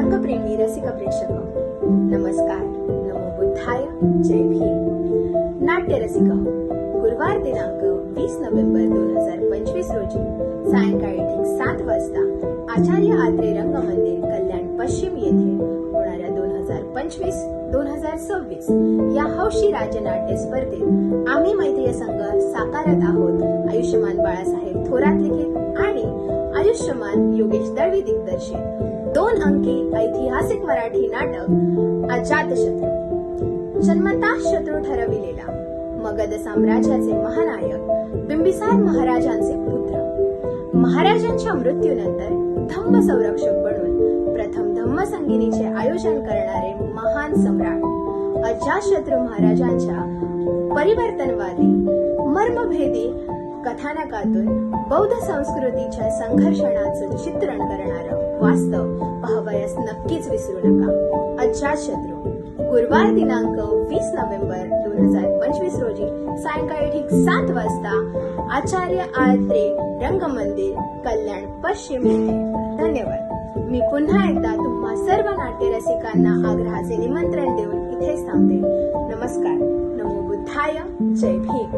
रंगप्रेमी रसिक प्रेक्षक नमस्कार, नमो बुद्धाय, जय भीम. नाट्य रसिक गुरुवार दिनांक 20 नोव्हेंबर 2025 रोजी सायंकाळी ठीक 7 वाजता आचार्य आत्रे रंगमंदिर कल्याण पश्चिम येथे होणाऱ्या 2025-2026 या हौशी राज्यनाट्य स्पर्धेत आम्ही मैत्रीय संघ साकारत आहोत. आयुष्यमान बाळासाहेब थोरात लिखित आणि आयुष्यमान योगेश दळवी दिग्दर्शित 2 अंकी ऐतिहासिक मराठी नाटक अजातशत्रू. जन्मतः शत्रू ठरविलेला मगध साम्राज्याचे महानायक बिंबिसार महाराजांचे पुत्र, महाराजांच्या मृत्यूनंतर धम्म संरक्षक बनून प्रथम धम्मसंगीनीचे आयोजन करणारे महान सम्राट अजातशत्रू महाराजांच्या परिवर्तनवादी मर्मभेदी कथानकातून बौद्ध संस्कृतीच्या संघर्षणाचं चित्रण करणारं वास्तव पाहावयास नक्कीच विसरू नका. अजातशत्रू गुरुवार दिनांक 20 नोव्हेंबर 2025 रोजी सायंकाळी ठीक 7 वाजता आचार्य आत्रे रंगमंदिर कल्याण पश्चिम येथे. धन्यवाद. मी पुन्हा एकदा तुम्हा सर्व नाट्य रसिकांना आग्रहाचे निमंत्रण देऊन इथेच थांबते. नमस्कार, नमो बुद्धाय, जय भीम.